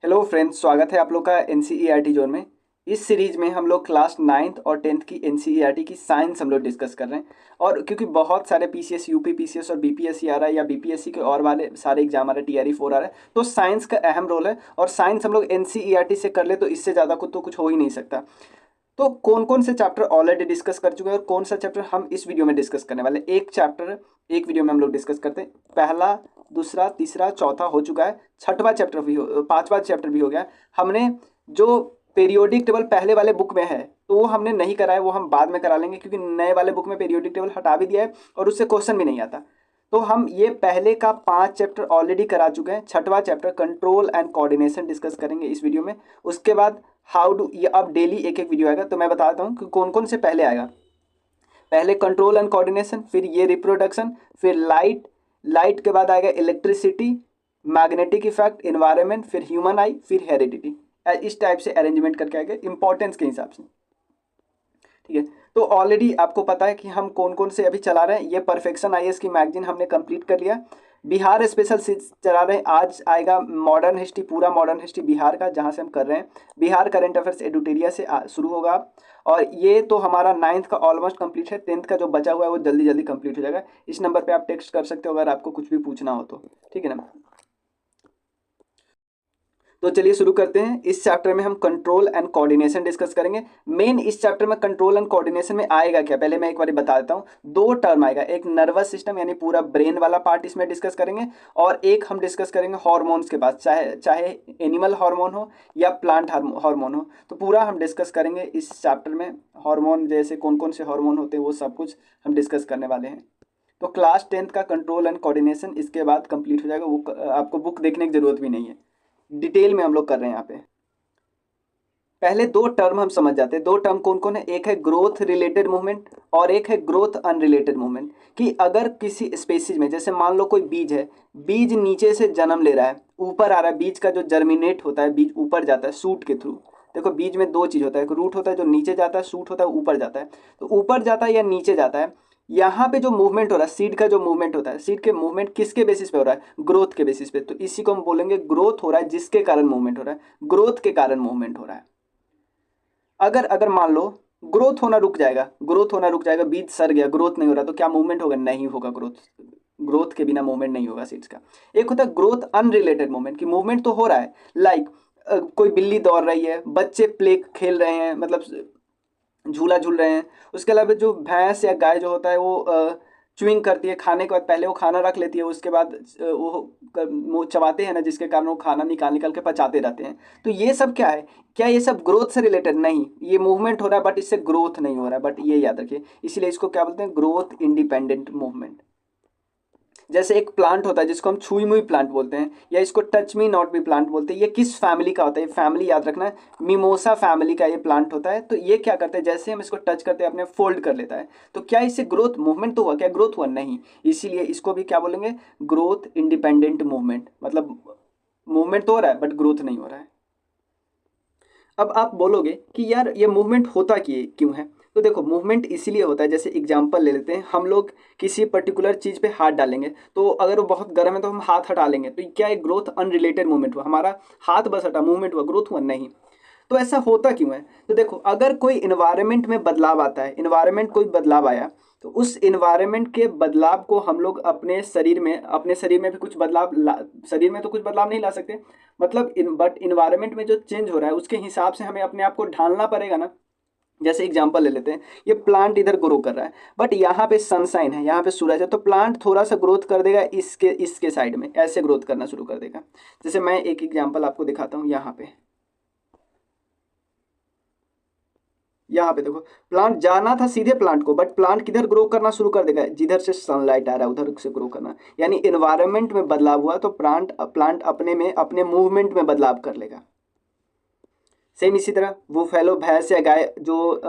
Hello friends, स्वागत है आप लोग का एनसीईआरटी जोन में। इस सीरीज में हम लोग क्लास 9th और 10th की एनसीईआरटी की साइंस हम लोग डिस्कस कर रहे हैं। और क्योंकि बहुत सारे पीसीएस, यूपी पीसीएस और बीपीएससी आ रहा है या बीपीएससी के और वाले सारे एग्जाम आ रहे हैं, टीआरई 4 आ रहा है, तो साइंस का अहम रोल है। और साइंस हम लोग एनसीईआरटी से कर ले तो इससे ज़्यादा कुछ हो ही नहीं सकता। तो कौन कौन से चैप्टर ऑलरेडी डिस्कस कर चुके हैं और कौन सा चैप्टर हम इस वीडियो में डिस्कस करने वाले हैं। एक चैप्टर एक वीडियो में हम लोग डिस्कस करते हैं। पहला, दूसरा, तीसरा, चौथा हो चुका है। छठवां चैप्टर भी हो, पांचवा चैप्टर भी हो गया। हमने जो पीरियोडिक टेबल पहले वाले बुक में है तो वो हमने नहीं करा है, वो हम बाद में करा लेंगे, क्योंकि नए वाले बुक में पीरियोडिक टेबल हटा भी दिया है और उससे क्वेश्चन भी नहीं आता। तो हम ये पहले का 5 चैप्टर ऑलरेडी करा चुके हैं। छठवां chapter control and coordination discuss करेंगे इस वीडियो में। उसके बाद हाउ डू, ये अब डेली एक एक वीडियो आएगा, तो मैं बताता हूँ कि कौन कौन से पहले आएगा। पहले कंट्रोल एंड कोऑर्डिनेशन, फिर ये रिप्रोडक्शन, फिर लाइट, लाइट के बाद आएगा इलेक्ट्रिसिटी, मैग्नेटिक इफेक्ट, इन्वायरमेंट, फिर ह्यूमन आई, फिर हेरिडिटी। इस टाइप से अरेंजमेंट करके आएगा इंपॉर्टेंस के हिसाब से। ठीक है, तो ऑलरेडी आपको पता है कि हम कौन कौन से अभी चला रहे हैं। ये परफेक्शन आईएएस की मैगजीन हमने कंप्लीट कर लिया। बिहार स्पेशल चला रहे हैं। आज आएगा मॉडर्न हिस्ट्री, पूरा मॉडर्न हिस्ट्री बिहार का, जहाँ से हम कर रहे हैं। बिहार करंट अफेयर्स एडुटेरिया से शुरू होगा। और ये तो हमारा 9th का ऑलमोस्ट कंप्लीट है। 10th का जो बचा हुआ है वो जल्दी जल्दी कंप्लीट हो जाएगा। इस नंबर पे आप टेक्स्ट कर सकते हो अगर आपको कुछ भी पूछना हो तो। ठीक है ना। तो चलिए शुरू करते हैं। इस चैप्टर में हम कंट्रोल एंड कोऑर्डिनेशन डिस्कस करेंगे। मेन इस चैप्टर में कंट्रोल एंड कोऑर्डिनेशन में आएगा क्या, पहले मैं एक बार बता देता हूँ। 2 टर्म आएगा, एक नर्वस सिस्टम यानी पूरा ब्रेन वाला पार्ट इसमें डिस्कस करेंगे, और एक हम डिस्कस करेंगे हॉर्मोन्स के पास, चाहे चाहे एनिमल हार्मोन हो या प्लांट हार्मोन हो, तो पूरा हम डिस्कस करेंगे इस चैप्टर में। हार्मोन जैसे कौन कौन से हार्मोन होते हैं वो सब कुछ हम डिस्कस करने वाले हैं। तो क्लास 10th का कंट्रोल एंड कोऑर्डिनेशन इसके बाद कंप्लीट हो जाएगा। वो आपको बुक देखने की जरूरत भी नहीं है, डिटेल में हम लोग कर रहे हैं यहाँ पे। पहले 2 टर्म हम समझ जाते हैं। 2 टर्म कौन कौन है, एक है ग्रोथ रिलेटेड मूवमेंट और एक है ग्रोथ अनरिलेटेड मूवमेंट। कि अगर किसी स्पेसीज में, जैसे मान लो कोई बीज है, बीज नीचे से जन्म ले रहा है, ऊपर आ रहा है, बीज का जो जर्मिनेट होता है, बीज ऊपर जाता है सूट के थ्रू। देखो बीज में 2 चीज होता है, एक रूट होता है जो नीचे जाता है, सूट होता है ऊपर जाता है। तो ऊपर जाता है या नीचे जाता है, यहाँ पे जो मूवमेंट हो रहा है, सीड का जो मूवमेंट होता है, सीड के मूवमेंट किसके बेसिस पे हो रहा है, ग्रोथ के बेसिस पे। तो इसी को हम बोलेंगे ग्रोथ हो रहा है, जिसके कारण मूवमेंट हो रहा है, ग्रोथ के कारण मूवमेंट हो रहा है। अगर अगर मान लो ग्रोथ होना रुक जाएगा, ग्रोथ होना रुक जाएगा, बीज सर गया, ग्रोथ नहीं हो रहा, तो क्या मूवमेंट होगा, नहीं होगा ग्रोथ। ग्रोथ के बिना मूवमेंट नहीं होगा सीड्स का। एक होता है ग्रोथ अनरिलेटेड मूवमेंट, कि मूवमेंट तो हो रहा है, लाइक कोई बिल्ली दौड़ रही है, बच्चे प्ले खेल रहे हैं, मतलब झूला झूल रहे हैं। उसके अलावा जो भैंस या गाय जो होता है वो च्युइंग करती है, खाने के बाद पहले वो खाना रख लेती है, उसके बाद वो चबाते हैं ना, जिसके कारण वो खाना निकाल निकाल के पचाते रहते हैं। तो ये सब क्या है, क्या ये सब ग्रोथ से रिलेटेड नहीं, ये मूवमेंट हो रहा है बट इससे ग्रोथ नहीं हो रहा है, बट ये याद रखिए, इसीलिए इसको क्या बोलते हैं, ग्रोथ इंडिपेंडेंट मूवमेंट। जैसे एक प्लांट होता है जिसको हम छुई मुई प्लांट बोलते हैं, या इसको touch me not be plant बोलते हैं। ये किस फैमिली का होता है, ये फैमिली याद रखना है, मिमोसा फैमिली का ये प्लांट होता है। तो ये क्या करते हैं, जैसे हम इसको टच करते हैं अपने फोल्ड कर लेता है। तो क्या इससे ग्रोथ, मूवमेंट तो हुआ, क्या ग्रोथ हुआ, नहीं। इसीलिए इसको भी क्या बोलेंगे, ग्रोथ इंडिपेंडेंट मूवमेंट। मतलब मूवमेंट तो हो रहा है बट ग्रोथ नहीं हो रहा है। अब आप बोलोगे कि यार ये मूवमेंट होता क्यों है। तो देखो मूवमेंट इसीलिए होता है, जैसे एग्जांपल ले लेते हैं, हम लोग किसी पर्टिकुलर चीज़ पे हाथ डालेंगे, तो अगर वो बहुत गर्म है तो हम हाथ हटा लेंगे, तो क्या एक ग्रोथ अनरिलेटेड मूवमेंट हुआ, हमारा हाथ बस हटा, मूवमेंट हुआ, ग्रोथ हुआ नहीं। तो ऐसा होता क्यों है, तो देखो अगर कोई इन्वायरमेंट में बदलाव आता है, इन्वायरमेंट कोई बदलाव आया, तो उस इन्वायरमेंट के बदलाव को हम लोग अपने शरीर में भी कुछ बदलाव शरीर में तो कुछ बदलाव नहीं ला सकते, मतलब बट इन्वायरमेंट में जो चेंज हो रहा है उसके हिसाब से हमें अपने आप को ढालना पड़ेगा ना। जैसे एग्जांपल ले लेते हैं, ये प्लांट इधर ग्रो कर रहा है, बट यहाँ पे सनसाइन है, यहाँ पे सूरज है, तो प्लांट थोड़ा सा ग्रोथ कर देगा इसके इसके साइड में, ऐसे ग्रोथ करना शुरू कर देगा। जैसे मैं एक एग्जांपल आपको दिखाता हूँ। यहाँ पे देखो, प्लांट जाना था सीधे प्लांट को, बट प्लांट किधर ग्रो करना शुरू कर देगा, जिधर से सनलाइट आ रहा है उधर से ग्रो करना। यानी इन्वायरमेंट में बदलाव हुआ तो प्लांट प्लांट अपने मूवमेंट में बदलाव कर लेगा। सेम इसी तरह वो फैलो भैंस या गाय जो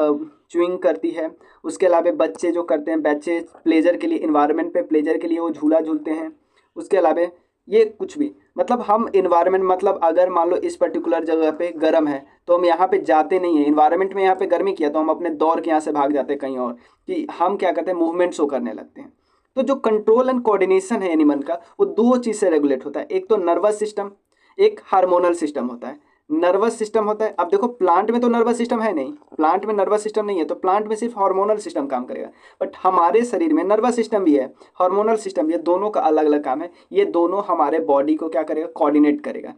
च्युइंग करती है, उसके अलावा बच्चे जो करते हैं, बच्चे प्लेजर के लिए, इन्वायरमेंट पे प्लेजर के लिए वो झूला झूलते हैं। उसके अलावा ये कुछ भी, मतलब हम इन्वायरमेंट, मतलब अगर मान लो इस पर्टिकुलर जगह पे गर्म है तो हम यहाँ पे जाते नहीं है, इन्वायरमेंट में यहाँ पे गर्मी किया तो हम अपने दौड़ के यहाँ से भाग जाते हैं कहीं और, कि हम क्या करते हैं, मूवमेंट शो करने लगते हैं। तो जो कंट्रोल एंड कोऑर्डिनेशन है एनिमल का, वो 2 चीज़ से रेगुलेट होता है। एक तो नर्वस सिस्टम, एक हार्मोनल सिस्टम होता है, नर्वस सिस्टम होता है। अब देखो प्लांट में तो नर्वस सिस्टम है नहीं, प्लांट में नर्वस सिस्टम नहीं है, तो प्लांट में सिर्फ हार्मोनल सिस्टम काम करेगा। बट हमारे शरीर में नर्वस सिस्टम भी है, हार्मोनल सिस्टम भी है, दोनों का अलग अलग काम है। ये दोनों हमारे बॉडी को क्या करेगा, कोऑर्डिनेट करेगा।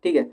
ठीक है,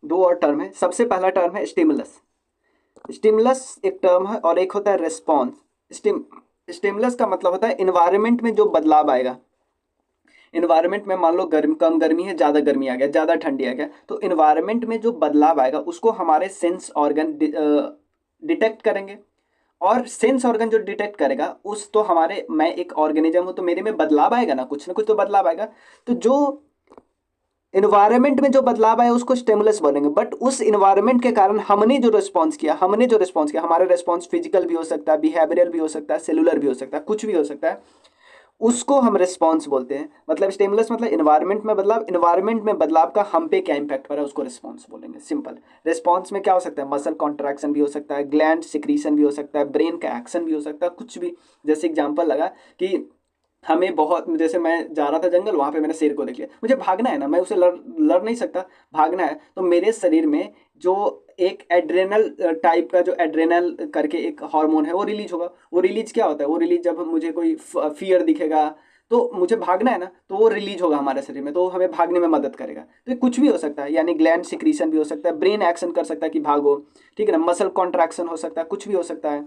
दो और टर्म है। सबसे पहला टर्म है स्टिमुलस। स्टिमुलस एक टर्म है और एक होता है रेस्पॉन्स। स्टिमुलस का मतलब होता है इन्वायरमेंट में जो बदलाव आएगा। इन्वायरमेंट में मान लो कम गर्मी है, ज़्यादा गर्मी आ गया, ज़्यादा ठंडी आ गया, तो इन्वायरमेंट में जो बदलाव आएगा उसको हमारे सेंस ऑर्गन डिटेक्ट करेंगे। और सेंस ऑर्गन जो डिटेक्ट करेगा उस तो हमारे, मैं एक ऑर्गेनिज्म हूँ तो मेरे में बदलाव आएगा ना कुछ तो बदलाव आएगा। तो जो इन्वायरमेंट में जो बदलाव आया उसको स्टिमुलस बोलेंगे। बट उस इन्वायरमेंट के कारण हमने जो रिस्पॉन्स किया, हमारा रिस्पॉन्स फिजिकल भी हो सकता है, बिहेवियरल भी हो सकता है, सेलुलर भी हो सकता है, कुछ भी हो सकता है, उसको हम रिस्पॉन्स बोलते हैं। मतलब स्टिमुलस मतलब इन्वायरमेंट में बदलाव, इन्वायरमेंट में बदलाव का हम पे क्या इंपैक्ट पड़ा है उसको रिस्पॉन्स बोलेंगे। सिंपल। रिस्पॉन्स में क्या हो सकता है, मसल कॉन्ट्रैक्शन भी हो सकता है, ग्लैंड सिक्रीशन भी हो सकता है, ब्रेन का एक्शन भी हो सकता है, कुछ भी। जैसे एग्जांपल लगा कि हमें बहुत, जैसे मैं जा रहा था जंगल, वहाँ पे मैंने शेर को देख लिया, मुझे भागना है ना, मैं उसे लड़ नहीं सकता, भागना है, तो मेरे शरीर में जो एक एड्रेनल टाइप का, जो एड्रेनल करके एक हार्मोन है, वो रिलीज होगा। वो रिलीज क्या होता है, वो रिलीज जब मुझे कोई फियर दिखेगा तो मुझे भागना है ना, तो वो रिलीज होगा हमारे शरीर में, तो वो हमें भागने में मदद करेगा। तो ये कुछ भी हो सकता है, यानी ग्लैंड सिक्रीशन भी हो सकता है, ब्रेन एक्शन कर सकता है कि भागो, ठीक है ना, मसल कॉन्ट्रैक्शन हो सकता है, कुछ भी हो सकता है।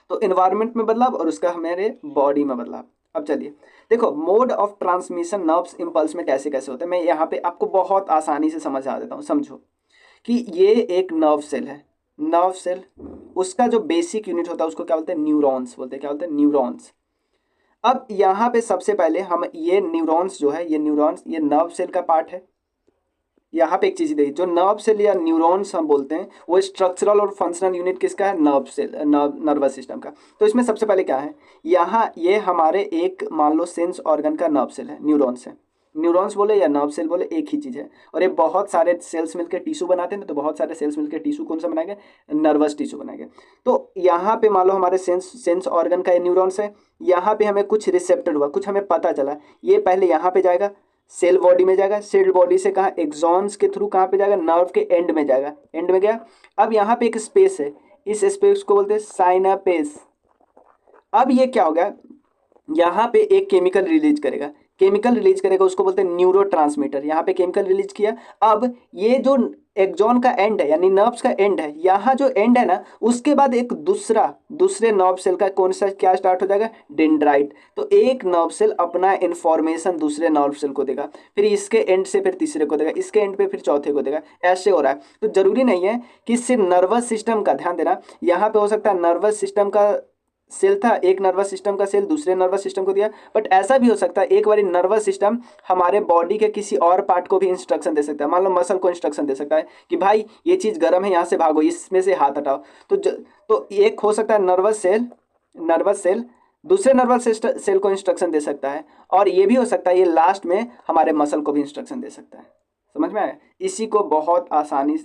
तो इन्वायरमेंट में बदलाव और उसका हमारे बॉडी में बदलाव। अब चलिए देखो, mode of transmission nerves impulse में कैसे कैसे होता है, मैं यहाँ पे आपको बहुत आसानी से समझा देता हूँ। समझो कि ये एक नर्व सेल है, नर्व सेल, उसका जो बेसिक यूनिट होता है उसको क्या बोलते हैं, न्यूरॉन्स बोलते हैं। क्या बोलते हैं, न्यूरॉन्स। अब यहाँ पे सबसे पहले हम ये न्यूरॉन्स जो है, ये न्यूरॉन्स, ये नर्व सेल का पार्ट है। यहाँ पे एक चीज देखिए, जो नर्व सेल या न्यूरॉन्स हम बोलते हैं, वो स्ट्रक्चरल और फंक्शनल यूनिट किसका है, नर्व सेल, नर्वस सिस्टम का। तो इसमें सबसे पहले क्या है, यहाँ ये हमारे एक मान लो सेंस ऑर्गन का नर्व सेल है, न्यूरॉन्स है। न्यूरॉन्स बोले या नर्व सेल बोले एक ही चीज है। और ये बहुत सारे सेल्स मिलकर टिश्यू बनाते हैं ना, तो बहुत सारे सेल्स मिलकर टिश्यू कौन सा बनाएंगे, नर्वस टिश्यू बनाएंगे। तो यहाँ पे मान लो हमारे सेंस ऑर्गन का ये न्यूरॉन्स है, यहाँ पे हमें कुछ रिसेप्टर हुआ, कुछ हमें पता चला, ये पहले यहाँ पे जाएगा, सेल बॉडी में जाएगा, सेल बॉडी से कहाँ, एक्सॉन्स के थ्रू कहाँ पे जाएगा, नर्व के एंड में जाएगा, एंड में गया। अब यहाँ पे एक स्पेस है, इस स्पेस को बोलते हैं साइनापेस। अब ये क्या हो गया, यहाँ पे एक केमिकल रिलीज करेगा, केमिकल रिलीज करेगा, उसको बोलते हैं न्यूरो ट्रांसमीटर। यहाँ पे केमिकल रिलीज किया। अब ये जो एक्सॉन का एंड है, यानी नर्व्स का एंड है, यहाँ जो एंड है ना, उसके बाद एक दूसरे नर्व सेल का कौन सा क्या स्टार्ट हो जाएगा, डेंड्राइट। तो एक नर्व सेल अपना इंफॉर्मेशन दूसरे नर्व सेल को देगा, फिर इसके एंड से फिर तीसरे को देगा, इसके एंड पे फिर चौथे को देगा, ऐसे हो रहा है। तो जरूरी नहीं है कि सिर्फ नर्वस सिस्टम का ध्यान देना, यहाँ पे हो सकता है नर्वस सिस्टम का सेल था, एक नर्वस सिस्टम का सेल दूसरे नर्वस सिस्टम को दिया। बट ऐसा भी हो सकता है एक बार नर्वस सिस्टम हमारे बॉडी के किसी और पार्ट को भी इंस्ट्रक्शन दे सकता है। मान लो मसल को इंस्ट्रक्शन दे सकता है कि भाई ये चीज़ गर्म है, यहाँ से भागो, इसमें से हाथ हटाओ। तो एक हो सकता है नर्वस सेल दूसरे नर्वस सेल को इंस्ट्रक्शन दे सकता है। और ये भी हो सकता है ये लास्ट में हमारे मसल को भी इंस्ट्रक्शन दे सकता है। समझ में आया? इसी को बहुत आसानी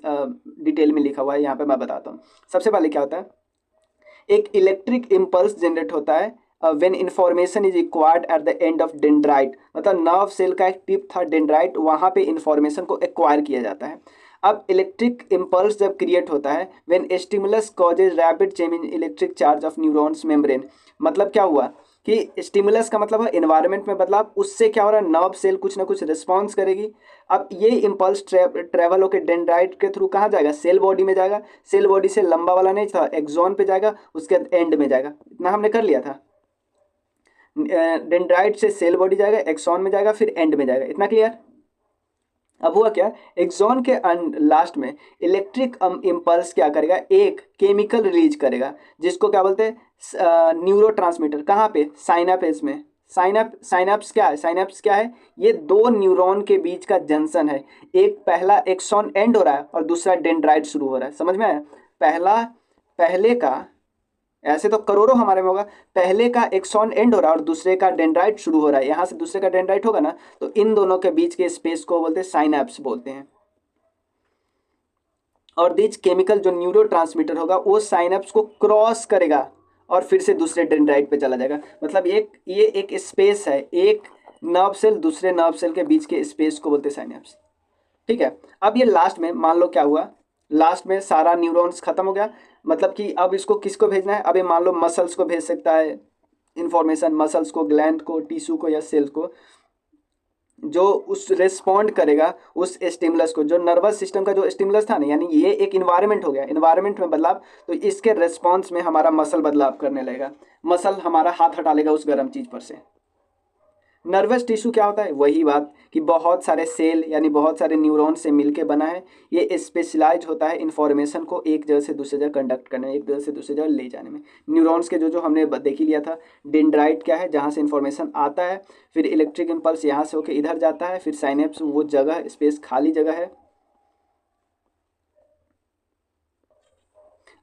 डिटेल में लिखा हुआ है, यहाँ पे मैं बताता हूँ। सबसे पहले क्या होता है, एक इलेक्ट्रिक इम्पल्स जनरेट होता है when information is required at the end of dendrite, मतलब नर्व सेल का एक टिप था डेंड्राइट, वहाँ पे इंफॉर्मेशन को एक्वायर किया जाता है। अब इलेक्ट्रिक इम्पल्स जब क्रिएट होता है when stimulus causes rapid change in electric charge of neurons membrane, मतलब क्या हुआ कि स्टिमुलस का मतलब है एनवायरनमेंट में बदलाव, उससे क्या हो रहा है, नर्व सेल कुछ ना कुछ रिस्पॉन्स करेगी। अब ये इम्पल्स ट्रेवल होकर डेंड्राइट के थ्रू कहाँ जाएगा, सेल बॉडी में जाएगा, सेल बॉडी से लंबा वाला नहीं था, एक्सॉन पे जाएगा, उसके बाद एंड में जाएगा। इतना हमने कर लिया था। डेंड्राइट से सेल बॉडी जाएगा, एक्सॉन में जाएगा, फिर एंड में जाएगा। इतना क्लियर? अब हुआ क्या, एक्सॉन के लास्ट में इलेक्ट्रिक इम्पल्स क्या करेगा, एक केमिकल रिलीज करेगा जिसको क्या बोलते हैं, न्यूरोट्रांसमीटर। कहाँ पे, साइनापेस में। साइनाप्स क्या है, साइनाप्स क्या है, ये दो न्यूरॉन के बीच का जंक्शन है। एक पहला एक्सॉन एंड हो रहा है और दूसरा डेंड्राइट शुरू हो रहा है। समझ में आया? पहले का, ऐसे तो करोड़ों हमारे में होगा, पहले का एक्सॉन एंड हो रहा है और दूसरे का डेंड्राइट शुरू हो रहा है, यहाँ से दूसरे का डेंड्राइट होगा ना, तो इन दोनों के बीच के स्पेस को बोलते हैं साइनैप्स बोलते हैं। और दिस केमिकल जो न्यूरोट्रांसमीटर होगा वो साइनैप्स को क्रॉस करेगा और फिर से दूसरे डेंड्राइट पे चला जाएगा। मतलब ये एक स्पेस है, एक नर्व सेल दूसरे नर्व सेल के बीच के स्पेस को बोलते हैं साइनैप्स। ठीक है, अब ये लास्ट में मान लो क्या हुआ, लास्ट में सारा न्यूरॉन्स खत्म हो गया, मतलब कि अब इसको किसको भेजना है, अब ये मान लो मसल्स को भेज सकता है इंफॉर्मेशन, मसल्स को, ग्लैंड को, टिश्यू को या सेल को, जो उस रेस्पॉन्ड करेगा उस स्टिमुलस को, जो नर्वस सिस्टम का जो स्टिमुलस था ना, यानी ये एक इन्वायरमेंट हो गया, इन्वायरमेंट में बदलाव, तो इसके रेस्पॉन्स में हमारा मसल बदलाव करने लगेगा, मसल हमारा हाथ हटा लेगा उस गर्म चीज़ पर से। नर्वस टिश्यू क्या होता है, वही बात कि बहुत सारे सेल यानी बहुत सारे न्यूरॉन से मिलके बना है। ये स्पेशलाइज होता है इन्फॉर्मेशन को एक जगह से दूसरी जगह कंडक्ट करने में, एक जगह से दूसरी जगह ले जाने में। न्यूरॉन्स के जो जो हमने देख ही लिया था, डेंड्राइट क्या है, जहाँ से इन्फॉर्मेशन आता है, फिर इलेक्ट्रिक इम्पल्स यहाँ से होकर इधर जाता है, फिर साइनेप्स वो जगह स्पेस खाली जगह है।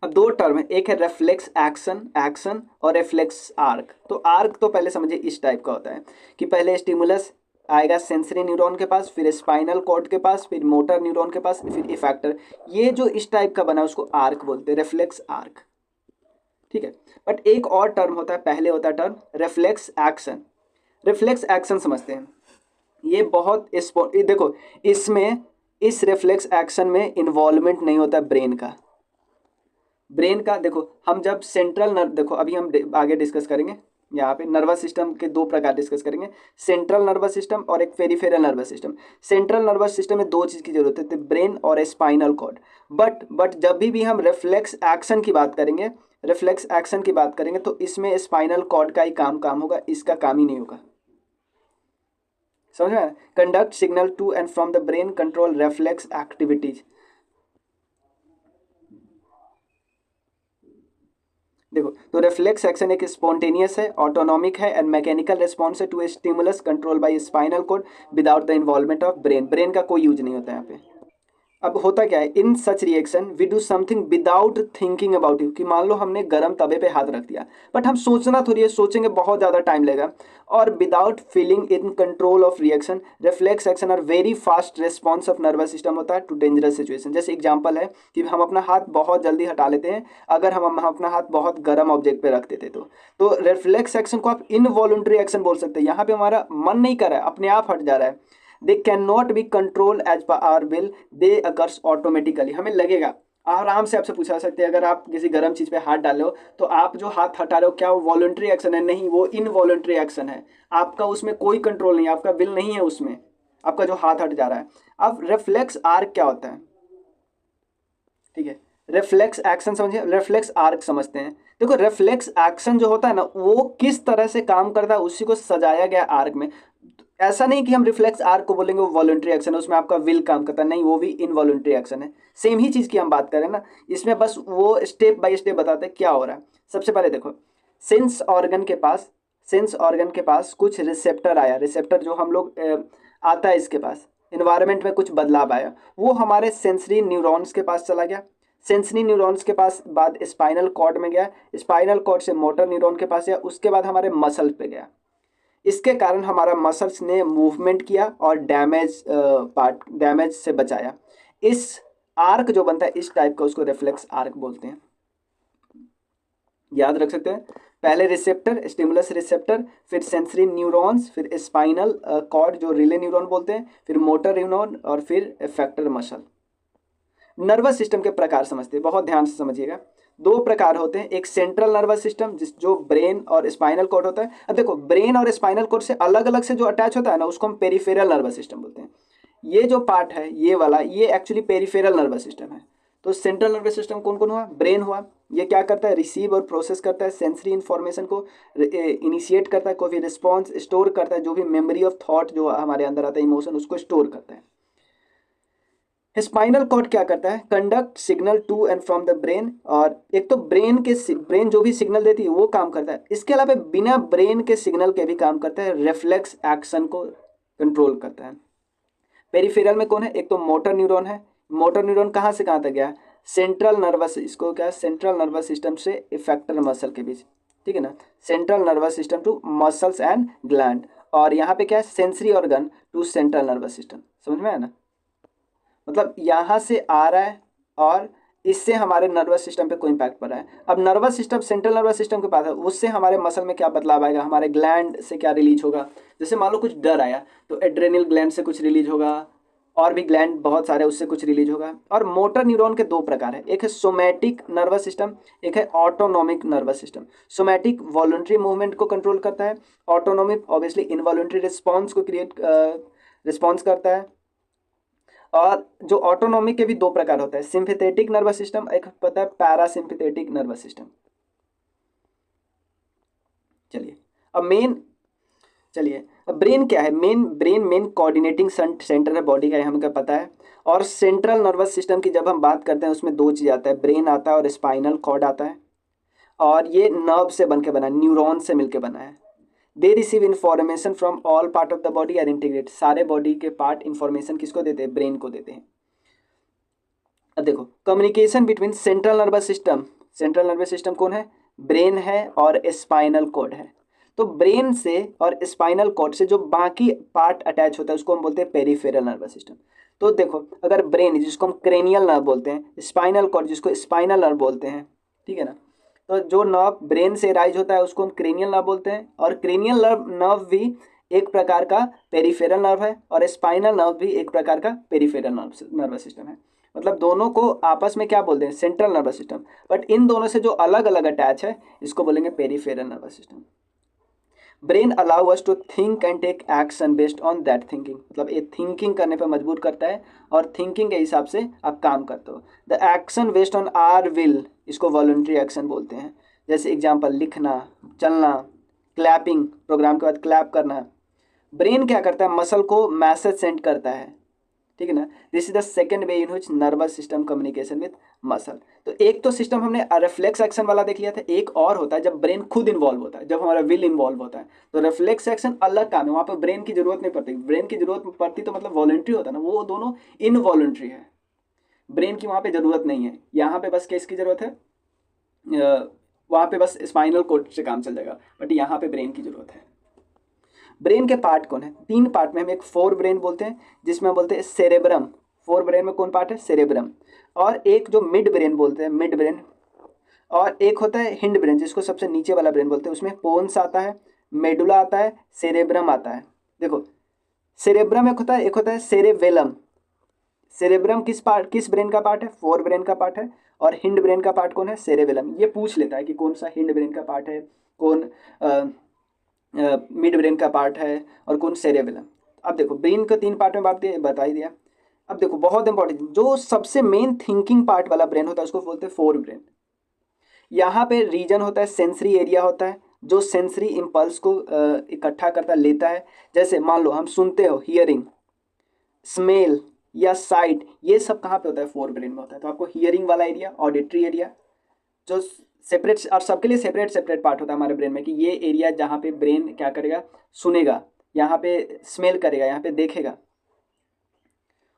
अब दो टर्म है, एक है रेफ्लेक्स एक्शन और रेफ्लेक्स आर्क। तो आर्क तो पहले समझिए इस टाइप का होता है कि पहले स्टिमुलस आएगा सेंसरी न्यूरॉन के पास, फिर स्पाइनल कॉर्ड के पास, फिर मोटर न्यूरॉन के पास, फिर इफेक्टर। ये जो इस टाइप का बना है उसको आर्क बोलते हैं, रेफ्लेक्स आर्क। ठीक है, बट एक और टर्म होता है, पहले होता है term reflex action. Reflex action समझते हैं, ये बहुत देखो, इसमें इस रिफ्लेक्स एक्शन में इन्वॉल्वमेंट नहीं होता ब्रेन का। ब्रेन का देखो, हम जब सेंट्रल नर्व, देखो अभी हम आगे डिस्कस करेंगे, यहाँ पे नर्वस सिस्टम के दो प्रकार डिस्कस करेंगे, सेंट्रल नर्वस सिस्टम और एक peripheral nervous system. Central nervous system में दो चीज़ की जरूरत है, ब्रेन और स्पाइनल कॉर्ड। बट जब भी हम रिफ्लेक्स एक्शन की बात करेंगे, रिफ्लेक्स एक्शन की बात करेंगे तो इसमें स्पाइनल कॉर्ड का ही काम होगा, इसका काम ही नहीं होगा। समझ में? Conduct signal to and from the brain, control reflex activities. देखो, तो रिफ्लेक्स एक्शन एक स्पॉन्टेनियस है, ऑटोनॉमिक है एंड मैकेनिकल रिस्पॉन्स है to a stimulus control by spinal cord without the involvement of brain. Brain का कोई यूज नहीं होता है यहाँ पे। अब होता क्या है, in such reaction we do something without thinking about it, कि मान लो हमने गर्म तवे पे हाथ रख दिया, बट हम सोचना थोड़ी है, सोचेंगे बहुत ज़्यादा टाइम लगेगा, और without feeling in control of reaction. Reflex action are very fast response of nervous system होता है टू डेंजरस सिचुएशन। जैसे एग्जाम्पल है कि हम अपना हाथ बहुत जल्दी हटा लेते हैं अगर हम अपना हाथ बहुत गर्म ऑब्जेक्ट पे रख देते तो रिफ्लेक्स एक्शन को आप इनवॉलंटरी एक्शन बोल सकते हैं। यहाँ पे हमारा मन नहीं कर रहा है, अपने आप हट जा रहा है। They can not be control as per our will, they occurs automatically. हमें लगेगा, आराम से आपसे पूछा सकते हैं, अगर आप किसी गर्म चीज़ पे हाथ डाले हो तो आप जो हाथ हटा रहे हो क्या वो वॉलंटरी एक्शन है? नहीं, वो इनवॉलंटरी एक्शन है। आपका उसमें कोई कंट्रोल नहीं है, आपका विल नहीं है उसमें, आपका जो हाथ हट जा रहा है। अब रिफ्लेक्स आर्क क्या होता है? ठीक है, रिफ्लेक्स एक्शन समझिए, रिफ्लेक्स आर्क समझते हैं। देखो, रिफ्लेक्स एक्शन जो होता है ना, वो किस तरह से काम करता है उसी को सजाया गया आर्क में। ऐसा नहीं कि हम रिफ्लेक्स आर्क को बोलेंगे वो वॉलंटरी एक्शन है, उसमें आपका विल काम करता है, नहीं, वो भी इनवॉलंटरी एक्शन है। सेम ही चीज़ की हम बात करें ना, इसमें बस वो स्टेप बाय स्टेप बताते हैं क्या हो रहा है। सबसे पहले देखो, सेंस ऑर्गन के पास कुछ रिसेप्टर आया, रिसेप्टर जो हम लोग आता है इसके पास, इन्वायरमेंट में कुछ बदलाव आया, वो हमारे सेंसरी न्यूरॉन्स के पास चला गया, सेंसरी न्यूरॉन्स के पास बाद स्पाइनल कॉर्ड में गया, स्पाइनल कॉर्ड से मोटर न्यूरॉन के पास गया, उसके बाद हमारे मसल पे गया। इसके कारण हमारा मसल्स ने मूवमेंट किया और डैमेज से बचाया। इस आर्क जो बनता है इस टाइप का, उसको रिफ्लेक्स आर्क बोलते हैं। याद रख सकते हैं, पहले रिसेप्टर, स्टिमुलस रिसेप्टर, फिर सेंसरी न्यूरॉन्स, फिर स्पाइनल कॉर्ड जो रिले न्यूरॉन बोलते हैं, फिर मोटर न्यूरॉन और फिर इफेक्टर मसल। नर्वस सिस्टम के प्रकार समझते हैं, बहुत ध्यान से समझिएगा। दो प्रकार होते हैं, एक सेंट्रल नर्वस सिस्टम जो ब्रेन और स्पाइनल कॉर्ड होता है। अब देखो, ब्रेन और स्पाइनल कॉर्ड से अलग अलग से जो अटैच होता है ना, उसको हम पेरिफेरल नर्वस सिस्टम बोलते हैं। ये जो पार्ट है ये वाला, ये एक्चुअली पेरिफेरल नर्वस सिस्टम है। तो सेंट्रल नर्वस सिस्टम कौन कौन हुआ? ब्रेन हुआ, ये क्या करता है? रिसीव और प्रोसेस करता है सेंसरी इन्फॉर्मेशन को, इनिशिएट करता है, कोई भी रिस्पॉन्स स्टोर करता है, जो भी मेमोरी ऑफ थॉट जो हमारे अंदर आता है, इमोशन, उसको स्टोर करता है। स्पाइनल कॉर्ड क्या करता है? Conduct signal to and from the brain. और एक तो ब्रेन जो भी सिग्नल देती है वो काम करता है, इसके अलावा बिना ब्रेन के सिग्नल के भी काम करता है, रिफ्लेक्स एक्शन को कंट्रोल करता है। पेरिफेरल में कौन है? एक तो मोटर न्यूरॉन है। मोटर न्यूरॉन कहाँ से कहाँ तक गया? सेंट्रल नर्वस, इसको क्या, सेंट्रल नर्वस सिस्टम से इफेक्टर मसल के बीच, ठीक है ना, central nervous system to muscles and gland. और यहाँ पे क्या है? Sensory organ to central nervous system. समझ में आया ना? मतलब यहाँ से आ रहा है और इससे हमारे नर्वस सिस्टम पे कोई इम्पैक्ट पड़ रहा है। अब nervous system, central nervous system के पास है, उससे हमारे मसल में क्या बदलाव आएगा, हमारे ग्लैंड से क्या रिलीज होगा। जैसे मान लो कुछ डर आया तो एड्रेनल ग्लैंड से कुछ रिलीज होगा, और भी ग्लैंड बहुत सारे, उससे कुछ रिलीज होगा। और मोटर न्यूरॉन के दो प्रकार है, एक है सोमैटिक नर्वस सिस्टम, एक है autonomic nervous system. Somatic voluntary movement को कंट्रोल करता है, ऑटोनॉमिक ऑब्वियसली इनवॉलंटरी रिस्पॉन्स को रिस्पॉन्स करता है। और जो ऑटोनॉमिक के भी दो प्रकार होता है, सिंपैथेटिक नर्वस सिस्टम, एक पता है पैरासिम्पैथेटिक नर्वस सिस्टम। चलिए अब ब्रेन क्या है? मेन कोऑर्डिनेटिंग सेंटर है बॉडी का, ये हमें क्या पता है। और सेंट्रल नर्वस सिस्टम की जब हम बात करते हैं उसमें दो चीज़ आता है, ब्रेन आता है और स्पाइनल कॉर्ड आता है। और ये नर्व से बन के बना है, न्यूरॉन से मिलके बना है। They receive information from all part of the body or integrate. सारे बॉडी के पार्ट इन्फॉर्मेशन किसको देते हैं? ब्रेन को देते हैं। अब देखो, communication between central nervous system कौन है? ब्रेन है और स्पाइनल कॉर्ड है। तो ब्रेन से और स्पाइनल कॉर्ड से जो बाकी पार्ट अटैच होता है उसको हम बोलते हैं पेरिफेरल नर्वस सिस्टम। तो देखो, अगर ब्रेन जिसको हम क्रेनियल नर्व बोलते हैं, स्पाइनल कॉर्ड जिसको स्पाइनल नर्व बोलते हैं, ठीक है ना, तो जो नर्व ब्रेन से राइज होता है उसको हम क्रेनियल नर्व बोलते हैं। और क्रेनियल नर्व भी एक प्रकार का पेरिफेरल नर्व है, और स्पाइनल नर्व भी एक प्रकार का पेरिफेरल नर्वस सिस्टम है। मतलब दोनों को आपस में क्या बोलते हैं? Central nervous system. बट इन दोनों से जो अलग अलग अटैच है इसको बोलेंगे peripheral nervous system. Brain allow us to think and take action based on that thinking. मतलब ये थिंकिंग करने पर मजबूर करता है और थिंकिंग के हिसाब से आप काम करते हो। The action based on our will, इसको वॉलंटरी एक्शन बोलते हैं। जैसे एग्जांपल, लिखना, चलना, क्लैपिंग, प्रोग्राम के बाद क्लैप करना। ब्रेन क्या करता है? मसल को मैसेज सेंड करता है, ठीक है ना। This is the second way in which nervous system communication with muscle. तो एक तो सिस्टम हमने रिफ्लेक्स एक्शन वाला देख लिया था, एक और होता है जब ब्रेन खुद इन्वॉल्व होता है, जब हमारा विल इन्वॉल्व होता है। तो रिफ्लेक्स एक्शन अलग काम है, वहाँ पर ब्रेन की जरूरत नहीं पड़ती। ब्रेन की जरूरत पड़ती तो मतलब वॉलंटरी होता है ना, वो दोनों इनवॉलंटरी है। ब्रेन की वहाँ पे जरूरत नहीं है, यहाँ पे बस किसकी जरूरत है? वहाँ पे बस स्पाइनल कोड से काम चल जाएगा, बट यहाँ पे ब्रेन की जरूरत है। ब्रेन के पार्ट कौन है? तीन पार्ट में हम एक फोर ब्रेन बोलते हैं, जिसमें हम बोलते हैं सेरेब्रम। फोर ब्रेन में कौन पार्ट है? सेरेब्रम। और एक जो मिड ब्रेन बोलते हैं, मिड ब्रेन। और एक होता है हिंड ब्रेन, जिसको सबसे नीचे वाला ब्रेन बोलते हैं। उसमें पोन्स आता है, मेडुला आता है, सेरेब्रम आता है। देखो, सेरेब्रम एक होता है सेरेवेलम। सेरेब्रम किस ब्रेन का पार्ट है? फोर ब्रेन का पार्ट है। और हिंड ब्रेन का पार्ट कौन है? सेरेवेलम। ये पूछ लेता है कि कौन सा हिंड ब्रेन का पार्ट है, कौन मिड ब्रेन का पार्ट है, और कौन सेरेबेलम। अब देखो, ब्रेन को तीन पार्ट में बता ही दिया। अब देखो, बहुत इंपॉर्टेंट, जो सबसे मेन थिंकिंग पार्ट वाला ब्रेन होता है उसको बोलते हैं फोर ब्रेन। यहाँ पे रीजन होता है, सेंसरी एरिया होता है, जो सेंसरी इम्पल्स को इकट्ठा करता लेता है। जैसे मान लो हम सुनते हो, हियरिंग, स्मेल या साइट, ये सब कहाँ पे होता है? फोर ब्रेन में होता है। तो आपको हियरिंग वाला एरिया, ऑडिटरी एरिया, जो सेपरेट, और सबके लिए सेपरेट पार्ट होता है हमारे ब्रेन में, कि ये एरिया जहाँ पे ब्रेन क्या करेगा? सुनेगा, यहाँ पे स्मेल करेगा, यहाँ पे देखेगा।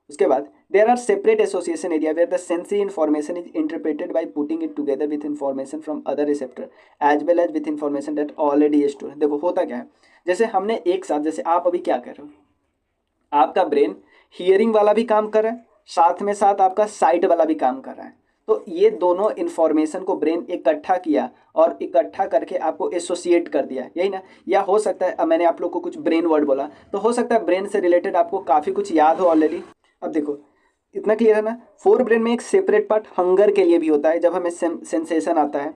उसके बाद there are separate association area where the sensory information is interpreted by putting it together with information from other receptor as well as with information that already store. देखो होता क्या है, जैसे हमने एक साथ, जैसे आप अभी क्या कर रहे हो, आपका ब्रेन हियरिंग वाला भी काम कर रहा है, साथ में साथ आपका साइट वाला भी काम कर रहा है। तो ये दोनों इन्फॉर्मेशन को ब्रेन इकट्ठा किया और इकट्ठा करके आपको एसोसिएट कर दिया, यही ना। या हो सकता है, अब मैंने आप लोग को कुछ ब्रेन वर्ड बोला, तो हो सकता है ब्रेन से रिलेटेड आपको काफ़ी कुछ याद हो ऑलरेडी। अब देखो इतना क्लियर है ना। फोर ब्रेन में एक सेपरेट पार्ट हंगर के लिए भी होता है, जब हमें सेंसेशन आता है।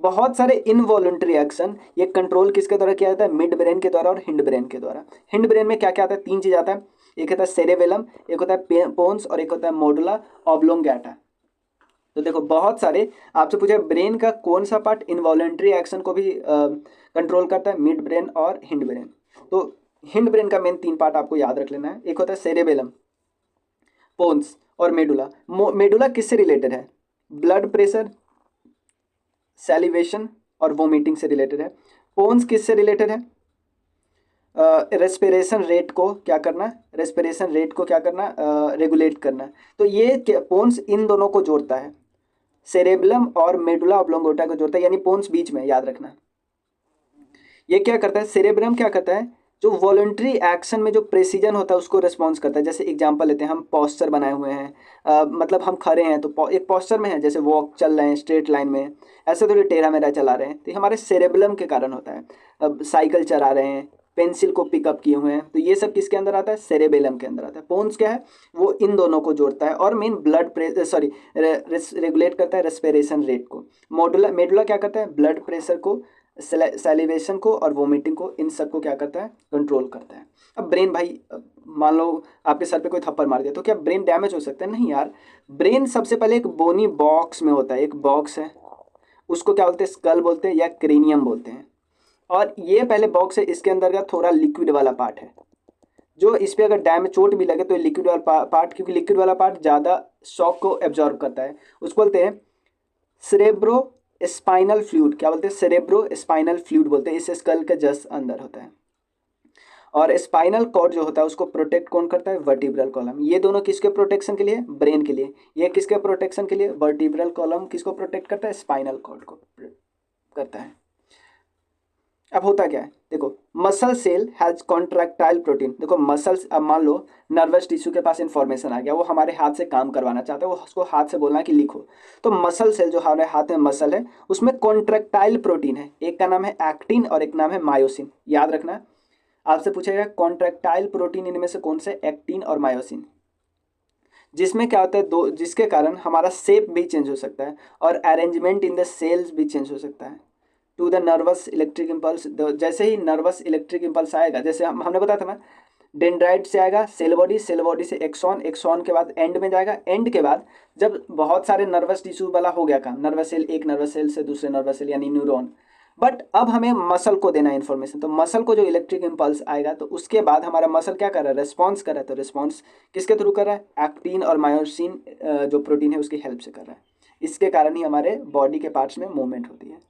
बहुत सारे इनवॉलंटरी एक्शन ये कंट्रोल किसके द्वारा किया जाता है, मिड ब्रेन के द्वारा और हिंड ब्रेन के द्वारा। हिंड ब्रेन में क्या क्या आता है, तीन चीज आता है, एक होता है सेरेबेलम, एक होता है पोन्स और एक होता है मोडुला ऑब्लोंगेटा। तो देखो बहुत सारे आपसे पूछा ब्रेन का कौन सा पार्ट इनवॉलंटरी एक्शन को भी कंट्रोल करता है, मिड ब्रेन और हिंड ब्रेन। तो हिंड ब्रेन का मेन तीन पार्ट आपको याद रख लेना है, एक होता है सेरेबेलम, पोन्स और मेडुला। मेडुला किससे रिलेटेड है, ब्लड प्रेशर, सैलिवेशन और वोमिटिंग से रिलेटेड है। पोन्स किससे रिलेटेड है, रेस्पिरेशन रेट को क्या करना, रेस्पिरेशन रेट को क्या करना, रेगुलेट करना। तो ये पोन्स इन दोनों को जोड़ता है, सेरेबलम और मेडुला ऑब्लोंगेटा को जोड़ता है, यानी पोन्स बीच में, याद रखना। ये क्या करता है, सेरेब्रम क्या करता है, जो वॉलंटरी एक्शन में जो प्रेसिजन होता है उसको रिस्पॉन्स करता है। जैसे एग्जांपल लेते हैं, हम पॉस्चर बनाए हुए हैं, मतलब हम खड़े हैं तो एक पॉस्चर में है, जैसे वॉक चल रहे हैं स्ट्रेट लाइन में, ऐसे थोड़ी टेढ़ा मेढ़ा चला रहे हैं, तो ये हमारे सेरेबलम के कारण होता है। अब साइकिल चला रहे हैं, पेंसिल को पिकअप किए हुए हैं, तो ये सब किसके अंदर आता है, सेरेबेलम के अंदर आता है। पोन्स क्या है, वो इन दोनों को जोड़ता है और main blood pressure sorry regulate करता है रेस्पिरेशन रेट को। मेडुला क्या करता है, ब्लड प्रेशर को, सैलिवेशन को और वोमिटिंग को, इन सब को क्या करता है, कंट्रोल करता है। अब ब्रेन भाई, मान लो आपके सर पे कोई थप्पड़ मार दिया, तो क्या ब्रेन डैमेज हो सकता है, नहीं यार। ब्रेन सबसे पहले एक बोनी बॉक्स में होता है, एक बॉक्स है, उसको क्या बोलते हैं, स्कल बोलते हैं या क्रेनियम बोलते हैं। और ये पहले बॉक्स है, इसके अंदर का थोड़ा लिक्विड वाला पार्ट है, जो इस पर अगर डैमेज चोट भी लगे तो लिक्विड वाला पार्ट, क्योंकि लिक्विड वाला पार्ट ज़्यादा शॉक को एब्जॉर्ब करता है, उसको बोलते हैं सेरेब्रो स्पाइनल फ्लूइड। क्या बोलते हैं, सेरेब्रो स्पाइनल फ्लूइड बोलते हैं, इस स्कल के जस्ट अंदर होता है। और स्पाइनल कॉर्ड जो होता है उसको प्रोटेक्ट कौन करता है, वर्टिब्रल कॉलम। ये दोनों किसके प्रोटेक्शन के लिए, ब्रेन के लिए। ये किसके प्रोटेक्शन के लिए, वर्टिब्रल कॉलम किसको प्रोटेक्ट करता है, स्पाइनल कॉर्ड को करता है। अब होता क्या है, देखो muscle cell has contractile protein. देखो मसल्स, अब मान लो नर्वस टिश्यू के पास इंफॉर्मेशन आ गया, वो हमारे हाथ से काम करवाना चाहता है, वो उसको हाथ से बोलना है कि लिखो, तो मसल सेल जो हमारे हाथ में मसल है उसमें कॉन्ट्रैक्टाइल प्रोटीन है, एक का नाम है एक्टिन और एक नाम है मायोसिन। याद रखना, आपसे पूछेगा कॉन्ट्रैक्टाइल प्रोटीन इनमें से कौन से, एक्टिन और मायोसिन। जिसमें क्या होता है, दो, जिसके कारण हमारा शेप भी चेंज हो सकता है और अरेंजमेंट इन द सेल्स भी चेंज हो सकता है to the nervous electric impulse. जैसे ही नर्वस इलेक्ट्रिक इम्पल्स आएगा, जैसे हमने बताया था ना, डेंड्राइट से आएगा सेल बॉडी, सेल बॉडी से एक्सॉन, एक्सॉन के बाद एंड में जाएगा, एंड के बाद जब बहुत सारे नर्वस टिश्यू वाला हो गया काम, नर्वस सेल, एक नर्वस सेल से दूसरे नर्वस सेल यानी न्यूरॉन। बट अब हमें मसल को देना है इन्फॉर्मेशन, तो मसल को जो इलेक्ट्रिक इम्पल्स आएगा तो उसके बाद हमारा मसल क्या कर रहा है, रिस्पॉन्स कर रहा है। तो रिस्पॉन्स किसके थ्रू कर रहा है, एक्टिन और मायोसिन जो प्रोटीन है उसकी हेल्प से कर रहा है। इसके कारण ही हमारे बॉडी के पार्ट्स में मूवमेंट होती है।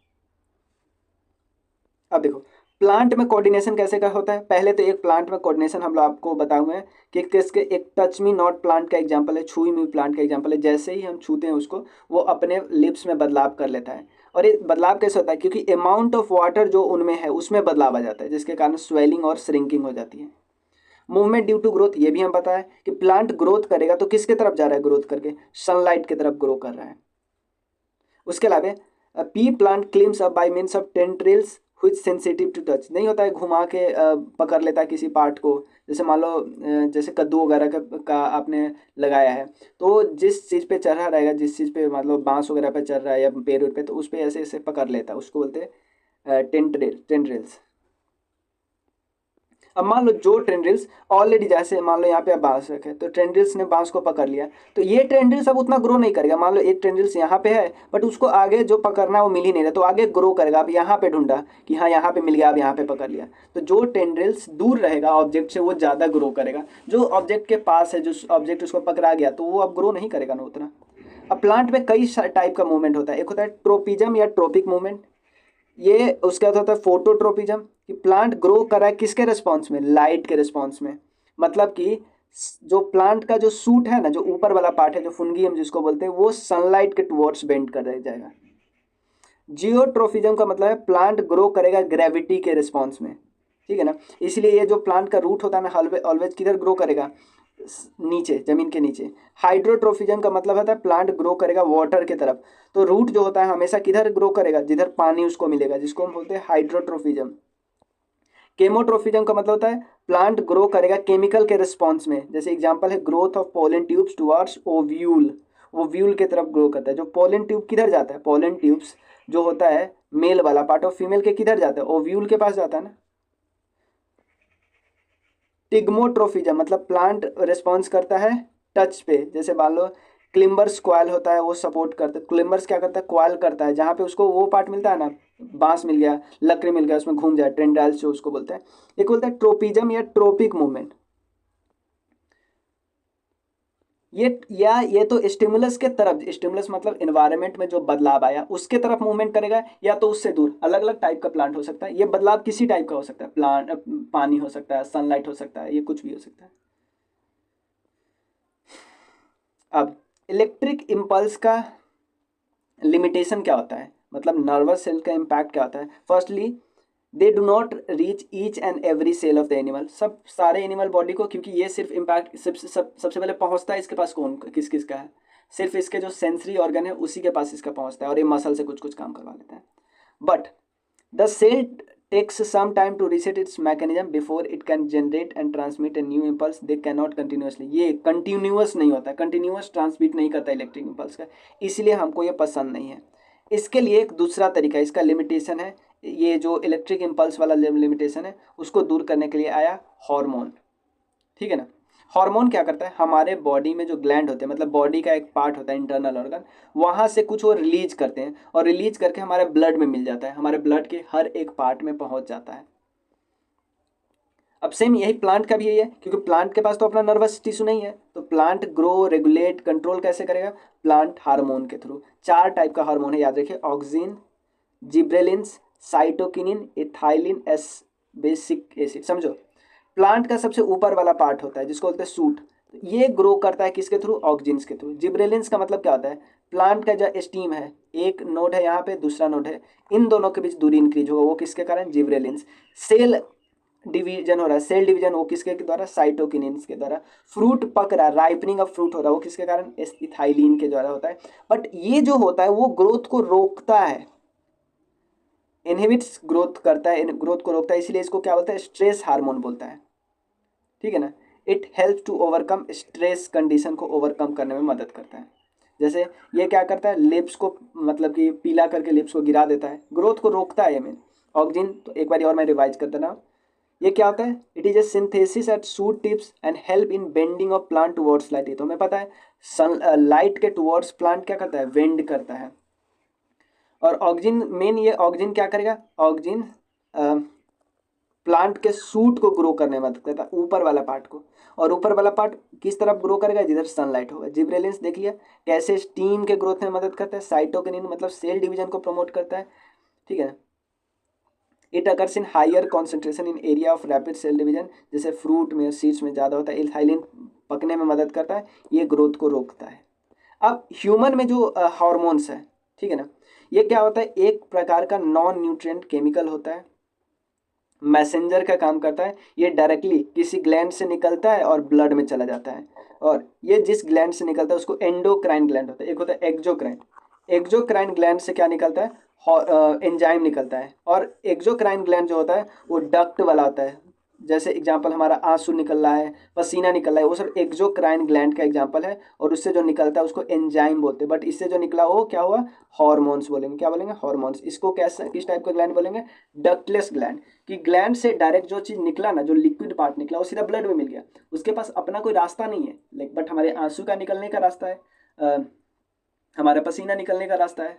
अब देखो प्लांट में कोऑर्डिनेशन कैसे का होता है। पहले तो एक प्लांट में कोऑर्डिनेशन हम लोग आपको बताए हुए हैं कि किसके, एक टच मी नॉट प्लांट का एग्जांपल है, छुई मी प्लांट का एग्जांपल है। जैसे ही हम छूते हैं उसको, वो अपने लिप्स में बदलाव कर लेता है। और ये बदलाव कैसे होता है, क्योंकि अमाउंट ऑफ वाटर जो उनमें है उसमें बदलाव आ जाता है, जिसके कारण स्वेलिंग और श्रिंकिंग हो जाती है। मूवमेंट ड्यू टू ग्रोथ, ये भी हम बताया कि प्लांट ग्रोथ करेगा तो किसके तरफ जा रहा है, ग्रोथ करके सनलाइट की तरफ ग्रो कर रहा है। उसके अलावा pea plant climbs up by means of tendrils which sensitive to touch. नहीं होता है, घुमा के पकड़ लेता है किसी पार्ट को, जैसे मान लो जैसे कद्दू वगैरह का आपने लगाया है, तो जिस चीज़ पे चढ़ा रहेगा, जिस चीज़ पे मतलब बांस वगैरह पे चढ़ रहा है या पेड़ पे, तो उस पे ऐसे ऐसे पकड़ लेता है, उसको बोलते हैं टेंड्रिल्स। अब मान लो जो टेंड्रिल्स ऑलरेडी, जैसे मान लो यहाँ पे आप बांस रखे तो टेंड्रिल्स ने बांस को पकड़ लिया, तो ये टेंड्रिल्स अब उतना ग्रो नहीं करेगा। मान लो एक टेंड्रिल्स यहाँ पे है बट उसको आगे जो पकड़ना है वो मिल ही नहीं रहा, तो आगे ग्रो करेगा। अब यहाँ पे ढूंढा कि हाँ यहाँ पे मिल गया, अब यहाँ पे पकड़ लिया, तो जो टेंड्रिल्स दूर रहेगा ऑब्जेक्ट से वो ज़्यादा ग्रो करेगा। जो ऑब्जेक्ट के पास है, जो ऑब्जेक्ट उसको पकड़ा गया, तो वो अब ग्रो नहीं करेगा ना उतना। अब प्लांट में कई टाइप का मूवमेंट होता है। एक होता है ट्रोपिज्म या ट्रोपिक मूवमेंट, ये उसके बाद होता है फोटोट्रोपिज्म, कि प्लांट ग्रो कर रहा है किसके रिस्पॉन्स में, लाइट के रिस्पॉन्स में। मतलब कि जो प्लांट का जो सूट है ना, जो ऊपर वाला पार्ट है, जो फुंगी हम जिसको बोलते हैं, वो सनलाइट के टुवर्ड्स बेंड कर दिया जाएगा। जियोट्रोफिज्म का मतलब है प्लांट ग्रो करेगा ग्रेविटी के रिस्पॉन्स में, ठीक है ना। इसलिए ये जो प्लांट का रूट होता है ना, ऑलवेज किधर ग्रो करेगा, नीचे, जमीन के नीचे। हाइड्रोट्रोफिज्म का मतलब होता है प्लांट ग्रो करेगा वाटर के तरफ। तो रूट जो होता है हमेशा किधर ग्रो करेगा, जिधर पानी उसको मिलेगा, जिसको हम बोलते हैं हाइड्रोट्रोफिज्म। केमोट्रोफिज्म का मतलब होता है प्लांट ग्रो करेगा केमिकल के रिस्पॉन्स में। जैसे एग्जांपल है growth of pollen tubes towards ovule, ovule के तरफ ग्रो करता है। जो पोलन ट्यूब किधर जाता है, पोलन ट्यूब्स जो होता है मेल वाला पार्ट, और फीमेल के किधर जाता है, ओव्यूल के पास जाता है ना। टिग्मोट्रोफिज्म मतलब प्लांट रिस्पॉन्स करता है टच पे। जैसे मान लो क्लिम्बर्स कॉइल होता है, वो सपोर्ट करता है। क्लिम्बर्स क्या करता है, कॉइल करता है, जहाँ पे उसको वो पार्ट मिलता है ना, बांस मिल गया, लकड़ी मिल गया, उसमें घूम जाए, टेंड्राइल्स जो उसको बोलते हैं। एक बोलता है ट्रोपिज्म या ट्रोपिक मूवमेंट। ये तो स्टिमुलस के तरफ, स्टिमुलस मतलब एनवायरनमेंट में जो बदलाव आया उसके तरफ मूवमेंट करेगा, या तो उससे दूर। अलग अलग टाइप का प्लांट हो सकता है, ये बदलाव किसी टाइप का हो सकता है, प्लांट, पानी हो सकता है, सनलाइट हो सकता है, ये कुछ भी हो सकता है। अब इलेक्ट्रिक इम्पल्स का लिमिटेशन क्या होता है, मतलब नर्वस सेल का इम्पैक्ट क्या होता है। Firstly they do not reach each and every cell of the animal, सब सारे एनिमल बॉडी को, क्योंकि ये सिर्फ इम्पैक्ट सबसे पहले पहुंचता है इसके पास, कौन किस किस का है, सिर्फ इसके जो सेंसरी ऑर्गन है उसी के पास इसका पहुंचता है, और ये मसल से कुछ कुछ काम करवा लेता है। But the cell takes some time to reset its mechanism before it can generate and transmit a new impulse. They cannot continuously, ये कंटिन्यूअस नहीं होता, कंटिन्यूअस ट्रांसमिट नहीं करता इलेक्ट्रिक इम्पल्स का, इसलिए हमको ये पसंद नहीं है। इसके लिए एक दूसरा तरीका, इसका लिमिटेशन है, ये जो इलेक्ट्रिक इम्पल्स वाला लिमिटेशन है उसको दूर करने के लिए आया हार्मोन, ठीक है ना। हार्मोन क्या करता है, हमारे बॉडी में जो ग्लैंड होते हैं, मतलब बॉडी का एक पार्ट होता है इंटरनल ऑर्गन, वहाँ से कुछ वो रिलीज करते हैं, और रिलीज करके हमारे ब्लड में मिल जाता है, हमारे ब्लड के हर एक पार्ट में पहुँच जाता है। अब सेम यही प्लांट का भी यही है, क्योंकि प्लांट के पास तो अपना नर्वस टिश्यू नहीं है, तो प्लांट ग्रो, रेगुलेट, कंट्रोल कैसे करेगा, प्लांट हार्मोन के थ्रू। 4 टाइप का हार्मोन है, याद रखिए, auxin, gibberellins, cytokinin, ethylene, S basic acid. समझो, प्लांट का सबसे ऊपर वाला पार्ट होता है जिसको बोलते हैं सूट, ये ग्रो करता है किसके थ्रू, ऑक्सिन्स के थ्रू। जिब्रेलिन्स का मतलब क्या होता है, प्लांट का जो स्टीम है, एक नोड है यहाँ पे, दूसरा नोड है, इन दोनों के बीच दूरी इंक्रीज होगा, वो किसके कारण, जिब्रेलिन्स। सेल डिवीजन हो रहा है, सेल डिवीजन, वो किसके द्वारा, साइटोकिनिन्स के द्वारा। फ्रूट पक रहा है, राइपनिंग ऑफ फ्रूट हो रहा है, वो किसके कारण, इथाइलिन के द्वारा होता है। बट ये जो होता है वो ग्रोथ को रोकता है, इनहिबिट्स ग्रोथ करता है, ग्रोथ को रोकता है, इसलिए इसको क्या बोलता है, स्ट्रेस हार्मोन बोलता है, ठीक है ना। It help to overcome stress condition को ओवरकम करने में मदद करता है। जैसे ये क्या करता है, लिप्स को मतलब कि पीला करके लिप्स को गिरा देता है, ग्रोथ को रोकता है ये में ऑक्सिन। तो एक बार और मैं रिवाइज कर देना, ये क्या होता है, it is a synthesis at shoot tips and help in bending of plant towards light. तो हमें पता है सन लाइट के टुवर्ड्स प्लांट क्या करता है, बेंड करता है। और ऑक्सिन मेन, ये ऑक्सिन क्या करेगा, ऑक्सिन प्लांट के सूट को ग्रो करने में मदद करता है, ऊपर वाला पार्ट को। और ऊपर वाला पार्ट किस तरफ ग्रो करेगा, जिधर सनलाइट होगा। जिब्रेलिन्स देख लिया कैसे स्टीम के ग्रोथ में मदद करता है। साइटोकिनिन मतलब सेल डिवीजन को प्रमोट करता है, ठीक है। It occurs in higher concentration in area of rapid cell division, जैसे फ्रूट में, सीड्स में ज़्यादा होता है। इथाइलिन पकने में मदद करता है, ये ग्रोथ को रोकता है। अब ह्यूमन में जो हार्मोन्स है, ठीक है ना, ये क्या होता है, एक प्रकार का नॉन न्यूट्रिएंट केमिकल होता है, मैसेंजर का काम करता है। ये डायरेक्टली किसी ग्लैंड से निकलता है और ब्लड में चला जाता है, और ये जिस ग्लैंड से निकलता है उसको एंडोक्राइन ग्लैंड होता है, एक होता है एक्सोक्राइन। एक्सोक्राइन ग्लैंड से क्या निकलता है, एंजाइम निकलता है। और एक्सोक्राइन ग्लैंड जो होता है वो डक्ट वाला होता है, जैसे एग्जांपल हमारा आंसू निकल रहा है, पसीना निकल रहा है, वो सब एक्सोक्राइन ग्लैंड का एग्जांपल है, और उससे जो निकलता है उसको एंजाइम बोलते हैं। बट इससे जो निकला वो क्या हुआ, हार्मोन्स बोलेंगे। क्या बोलेंगे, हार्मोन्स। इसको कैसे, किस टाइप का ग्लैंड बोलेंगे, डक्टलेस ग्लैंड। कि ग्लैंड से डायरेक्ट जो चीज़ निकला ना, जो लिक्विड पार्ट निकला, वो सीधा ब्लड में मिल गया, उसके पास अपना कोई रास्ता नहीं है। लाइक बट हमारे आंसू का निकलने का रास्ता है, हमारा पसीना निकलने का रास्ता है।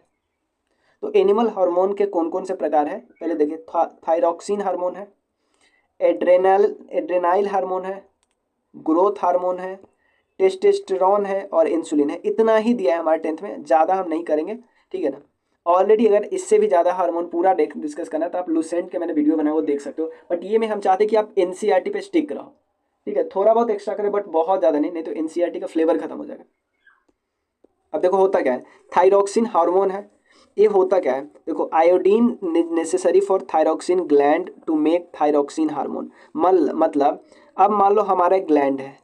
तो एनिमल हार्मोन के कौन कौन से प्रकार है, पहले देखिए। थायरॉक्सिन हार्मोन है, एड्रेनाइल हार्मोन है, ग्रोथ हार्मोन है, टेस्टोस्टेरोन है, और इंसुलिन है। इतना ही दिया है हमारे 10th में, ज़्यादा हम नहीं करेंगे, ठीक है ना। ऑलरेडी अगर इससे भी ज़्यादा हार्मोन पूरा डिस्कस करना है तो आप लुसेंट के मैंने वीडियो बनाया वो देख सकते हो, बट ये में हम चाहते कि आप एनसीईआरटी पे स्टिक रहो, ठीक है, थोड़ा बहुत एक्स्ट्रा करें बट बहुत ज़्यादा नहीं, नहीं तो एनसीईआरटी का फ्लेवर खत्म हो जाएगा। अब देखो होता क्या है, थायरॉक्सिन हार्मोन है, ये होता क्या है, देखो iodine necessary for thyroxine gland to make thyroxine hormone. मतलब अब मान लो हमारा एक ग्लैंड है,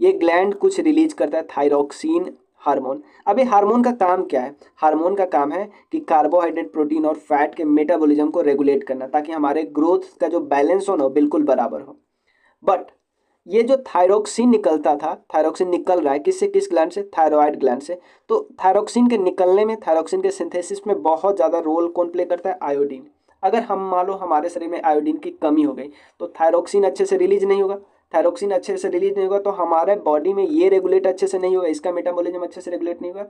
ये ग्लैंड कुछ रिलीज करता है थायरॉक्सिन हार्मोन। अब ये हार्मोन का काम क्या है, हार्मोन का काम है कि कार्बोहाइड्रेट प्रोटीन और फैट के मेटाबॉलिज्म को रेगुलेट करना, ताकि हमारे ग्रोथ का जो बैलेंस हो ना बिल्कुल बराबर हो। बट ये जो थायरोक्सिन निकलता था, थायरोक्सिन निकल रहा है किससे, किस ग्लैंड से, थायरॉयड ग्लैंड से। तो थायरोक्सिन के निकलने में, थायरोक्सिन के सिंथेसिस में बहुत ज़्यादा रोल कौन प्ले करता है, आयोडीन। अगर हम मान लो हमारे शरीर में आयोडीन की कमी हो गई तो थायरोक्सिन अच्छे से रिलीज नहीं होगा, थायरोक्सिन अच्छे से रिलीज नहीं होगा तो हमारे बॉडी में ये रेगुलेट अच्छे से नहीं होगा, इसका मेटाबॉलिज्म अच्छे से रेगुलेट नहीं होगा।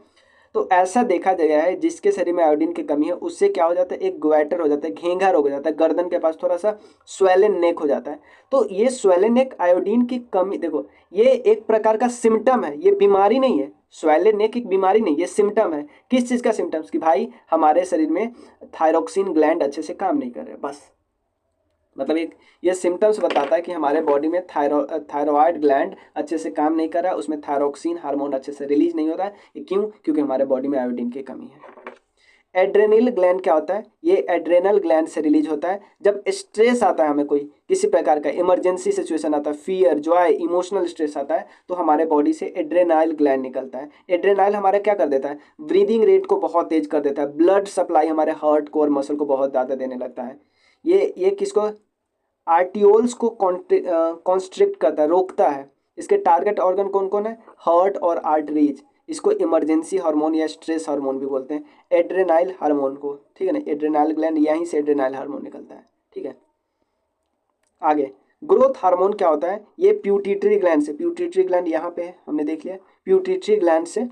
तो ऐसा देखा गया है जिसके शरीर में आयोडीन की कमी है उससे क्या हो जाता है, एक ग्वाइटर हो जाता है, घेंघा रोग हो जाता है, गर्दन के पास थोड़ा सा स्वेलन नेक हो जाता है। तो ये स्वेलन नेक आयोडीन की कमी, देखो ये एक प्रकार का सिम्टम है, ये बीमारी नहीं है। स्वेलन नेक एक बीमारी नहीं, ये सिम्टम है। किस चीज़ का सिम्टम्स, कि भाई हमारे शरीर में थायरोक्सिन ग्लैंड अच्छे से काम नहीं कर रहे, बस। मतलब एक ये सिम्टम्स बताता है कि हमारे बॉडी में थायरॉयड ग्लैंड अच्छे से काम नहीं कर रहा है, उसमें थायरोक्सिन हार्मोन अच्छे से रिलीज नहीं हो रहा है। ये क्यों, क्योंकि हमारे बॉडी में आयोडीन की कमी है। एड्रेनल ग्लैंड क्या होता है, ये एड्रेनल ग्लैंड से रिलीज होता है जब स्ट्रेस आता है, हमें कोई किसी प्रकार का इमरजेंसी सिचुएशन आता है, फियर, जॉय, इमोशनल स्ट्रेस आता है, तो हमारे बॉडी से एड्रेनाइल ग्लैंड निकलता है। एड्रेनाइल हमारा क्या कर देता है, ब्रीदिंग रेट को बहुत तेज कर देता है, ब्लड सप्लाई हमारे हार्ट को और मसल को बहुत ज़्यादा देने लगता है। ये किसको, आर्टियोल्स को कॉन्स्ट्रिक्ट करता है, रोकता है। इसके टारगेट ऑर्गन कौन कौन है, हार्ट और आर्टरीज। इसको इमरजेंसी हार्मोन या स्ट्रेस हार्मोन भी बोलते हैं, एड्रेनाइल हार्मोन को, ठीक है ना। एड्रेनाइल ग्लैंड, यहीं से एड्रेनाइल हार्मोन निकलता है, ठीक है। आगे ग्रोथ हार्मोन क्या होता है, ये प्यूटिटरी ग्लैंड से, प्यूटिटरी ग्लैंड यहाँ पे है, हमने देख लिया, प्यूटिटरी ग्लैंड से,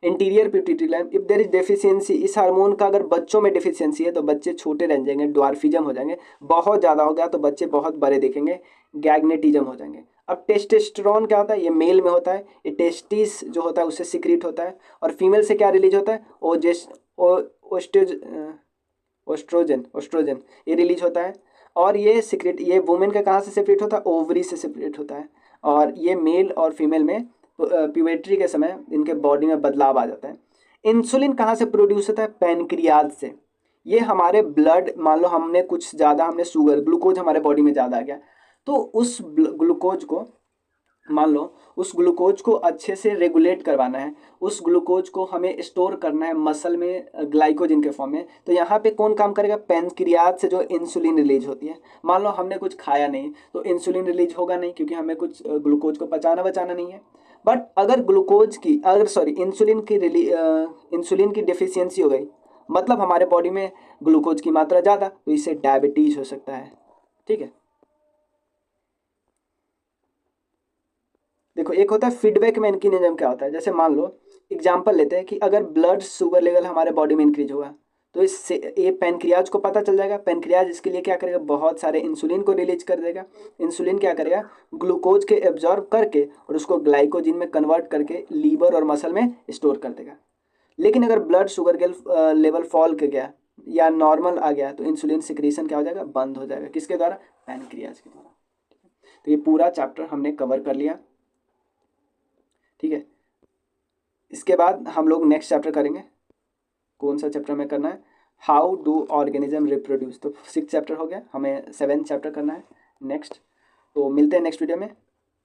anterior pituitary gland. If there is deficiency, इस हार्मोन का अगर बच्चों में डेफिशिएंसी है तो बच्चे छोटे रह जाएंगे, ड्वार्फिज्म हो जाएंगे। बहुत ज़्यादा हो गया तो बच्चे बहुत बड़े दिखेंगे, गैग्नेटिज्म हो जाएंगे। अब टेस्टोस्टेरोन क्या होता है, ये मेल में होता है, ये टेस्टिस जो होता है उससे सिक्रीट होता है। और फीमेल से क्या रिलीज होता है, ओस्ट्रोजन, ओस्ट्रोजन ये रिलीज होता है। और ये सिक्रेट, ये वुमेन का कहाँ से सेपरेट होता है, ओवरी से सेपरेट होता है। और ये मेल और फीमेल में प्यूबर्टी के समय इनके बॉडी में बदलाव आ जाता है। इंसुलिन कहाँ से प्रोड्यूस होता है, पैनक्रियाज से। ये हमारे ब्लड, मान लो हमने कुछ ज़्यादा, हमने शुगर, ग्लूकोज हमारे बॉडी में ज़्यादा आ गया, तो उस ग्लूकोज को, मान लो उस ग्लूकोज को अच्छे से रेगुलेट करवाना है, उस ग्लूकोज को हमें स्टोर करना है मसल में ग्लाइकोजन के फॉर्म में। तो यहाँ पे कौन काम करेगा, पैनक्रियाज से जो इंसुलिन रिलीज होती है। मान लो हमने कुछ खाया नहीं तो इंसुलिन रिलीज होगा नहीं, क्योंकि हमें कुछ ग्लूकोज को पचाना बचाना नहीं है। बट अगर इंसुलिन की डेफिशिएंसी हो गई, मतलब हमारे बॉडी में ग्लूकोज की मात्रा ज़्यादा, तो इससे डायबिटीज हो सकता है, ठीक है। देखो एक होता है फीडबैक मैकेनिज्म, क्या होता है, जैसे मान लो एग्जांपल लेते हैं कि अगर ब्लड शुगर लेवल हमारे बॉडी में इंक्रीज होगा तो इससे ये पैनक्रियाज को पता चल जाएगा। पैनक्रियाज इसके लिए क्या करेगा, बहुत सारे इंसुलिन को रिलीज कर देगा। इंसुलिन क्या करेगा, ग्लूकोज के एब्जॉर्ब करके और उसको ग्लाइकोजिन में कन्वर्ट करके लीवर और मसल में स्टोर कर देगा। लेकिन अगर ब्लड शुगर के लेवल फॉल कर गया या नॉर्मल आ गया तो इंसुलिन सिक्रीशन क्या हो जाएगा, बंद हो जाएगा। किसके द्वारा, पैनक्रियाज के द्वारा। तो ये पूरा चैप्टर हमने कवर कर लिया, ठीक है। इसके बाद हम लोग नेक्स्ट चैप्टर करेंगे, कौन सा चैप्टर में करना है, हाउ डू ऑर्गेनिज्म रिप्रोड्यूस। तो 6 चैप्टर हो गया, हमें 7 चैप्टर करना है नेक्स्ट। तो मिलते हैं नेक्स्ट वीडियो में।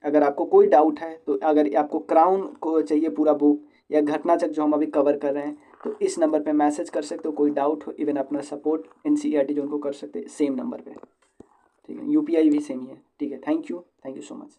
अगर आपको कोई डाउट है, तो अगर आपको क्राउन को चाहिए पूरा बुक या घटनाचक्र जो हम अभी कवर कर रहे हैं, तो इस नंबर पे मैसेज कर सकते हो। कोई डाउट हो, इवन अपना सपोर्ट एनसीईआरटी जो उनको कर सकते हैं, सेम नंबर पे, ठीक है। यूपीआई भी सेम ही है, ठीक है। Thank you so much.